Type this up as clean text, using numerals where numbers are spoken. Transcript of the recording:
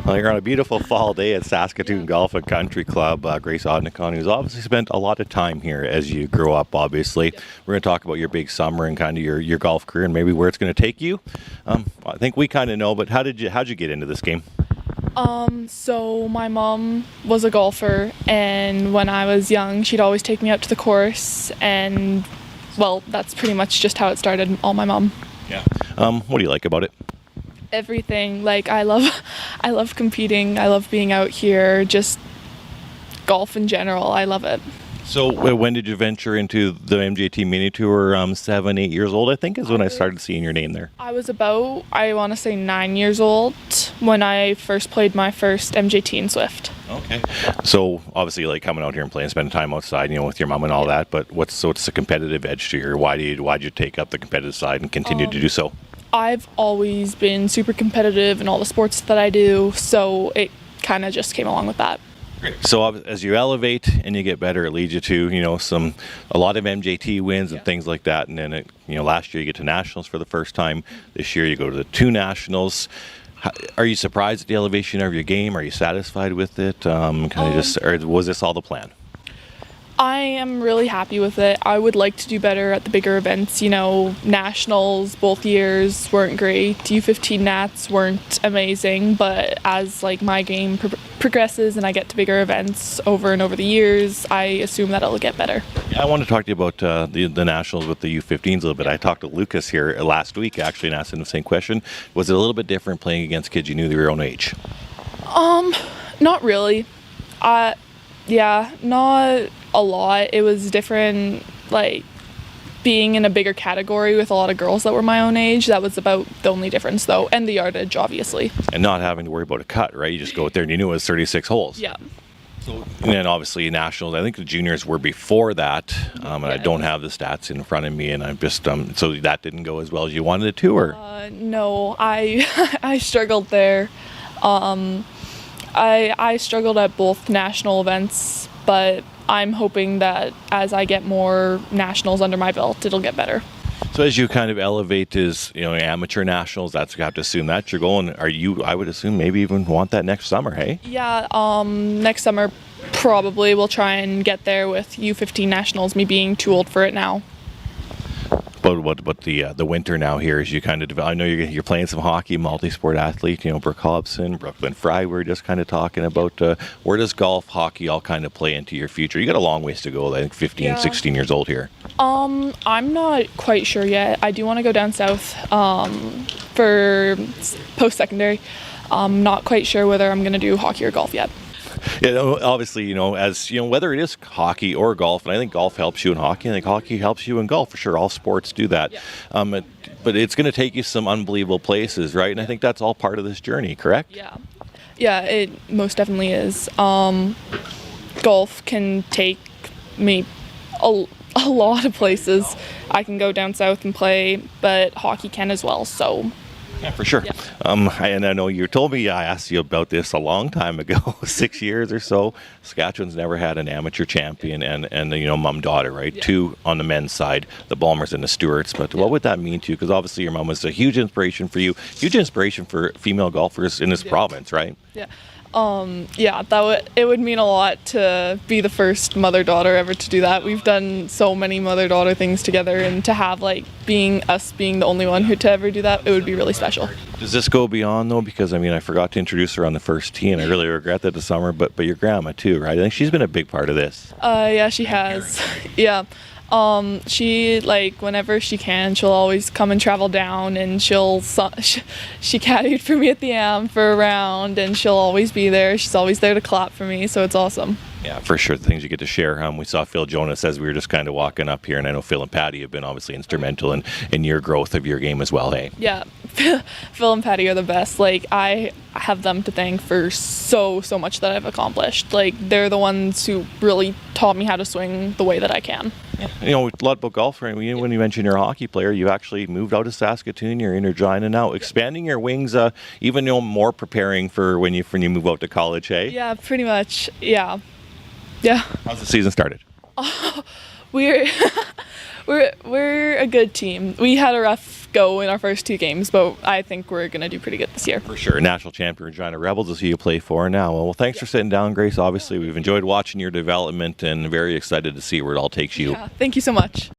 Well, you're on a beautiful fall day at Saskatoon Golf and Country Club. Grace Odnokon, who's obviously spent a lot of time here as you grow up, obviously. We're going to talk about your big summer and kind of your golf career and maybe where it's going to take you. I think we kind of know, but how'd you get into this game? So my mom was a golfer, and when I was young, she'd always take me out to the course, and well, that's pretty much just how it started, all my mom. Yeah. What do you like about it? Everything. Like, I love competing, I love being out here, just golf in general, I love it. So when did you venture into the MJT Mini Tour? 7, 8 years old, I think, is when I started seeing your name there. I was about, I want to say 9 years old when I first played my first MJT in Swift. Okay. So obviously, like coming out here and playing, spending time outside, with your mom and all that. But what's the competitive edge to your? Why'd you take up the competitive side and continue to do so? I've always been super competitive in all the sports that I do, so it kind of just came along with that. Great. So as you elevate and you get better, it leads you to a lot of MJT wins and things like that. And then last year you get to nationals for the first time. This year you go to the 2 nationals. Are you surprised at the elevation of your game? Are you satisfied with it? Or was this all the plan? I am really happy with it. I would like to do better at the bigger events. Nationals both years weren't great. U15 Nats weren't amazing, but as my game progresses and I get to bigger events over and over the years, I assume that it'll get better. Yeah, I want to talk to you about the nationals with the U15s a little bit. I talked to Lucas here last week actually and asked him the same question. Was it a little bit different playing against kids you knew their own age? Not really. Yeah, not a lot. It was different, being in a bigger category with a lot of girls that were my own age. That was about the only difference, though, and the yardage, obviously. And not having to worry about a cut, right? You just go out there and you knew it was 36 holes. Yeah. So, and then obviously nationals, I think the juniors were before that, and I don't have the stats in front of me, and I'm just, so that didn't go as well as you wanted it to, or? No, I struggled there. I struggled at both national events, but I'm hoping that as I get more nationals under my belt, it'll get better. So as you kind of elevate as amateur nationals, that's you have to assume that you're going. I would assume maybe even want that next summer, hey? Yeah, next summer probably we'll try and get there with U15 nationals. Me being too old for it now. But the winter now here is you kind of develop. I know you're playing some hockey, multi-sport athlete. Brooke Hobson, Brooklyn Fry. We were just kind of talking about where does golf, hockey all kind of play into your future. You got a long ways to go. I think 15, 16 years old here. I'm not quite sure yet. I do want to go down south for post-secondary. I'm not quite sure whether I'm going to do hockey or golf yet. Yeah, obviously, as whether it is hockey or golf, and I think golf helps you in hockey, and I think hockey helps you in golf for sure. All sports do that. Yeah. But it's going to take you some unbelievable places, right? And I think that's all part of this journey, correct? Yeah, it most definitely is. Golf can take me a lot of places. I can go down south and play, but hockey can as well, so... Yeah, for sure. Yeah. And I know you told me, I asked you about this a long time ago, 6 years or so. Saskatchewan's never had an amateur champion and mom-daughter, right? Yeah. 2 on the men's side, the Balmers and the Stewarts. But what would that mean to you? Because obviously your mom was a huge inspiration for you, huge inspiration for female golfers in this province, right? Yeah. It would mean a lot to be the first mother-daughter ever to do that. We've done so many mother-daughter things together, and to have being the only one who to ever do that, it would be really special. Does this go beyond though? Because I forgot to introduce her on the first tee, and I really regret that this summer. But your grandma too, right? I think she's been a big part of this. Yeah, she has. Yeah. She whenever she can, she'll always come and travel down, and she caddied for me at the Am for a round, and she'll always be there. She's always there to clap for me, so it's awesome. Yeah, for sure. The things you get to share. We saw Phil Jonas as we were just kind of walking up here, and I know Phil and Patty have been obviously instrumental in your growth of your game as well, hey? Yeah, Phil and Patty are the best. I have them to thank for so much that I've accomplished. They're the ones who really taught me how to swing the way that I can. Yeah. A lot about golf. When you mentioned you're a hockey player, you actually moved out of Saskatoon. You're in Regina now, expanding your wings, even more preparing for when you move out to college, hey? Yeah, pretty much. Yeah. How's the season started? We're a good team. We had a rough go in our first 2 games, but I think we're going to do pretty good this year. For sure. National champion Regina Rebels is who you play for now. Well, thanks for sitting down, Grace. Obviously, we've enjoyed watching your development and very excited to see where it all takes you. Yeah, thank you so much.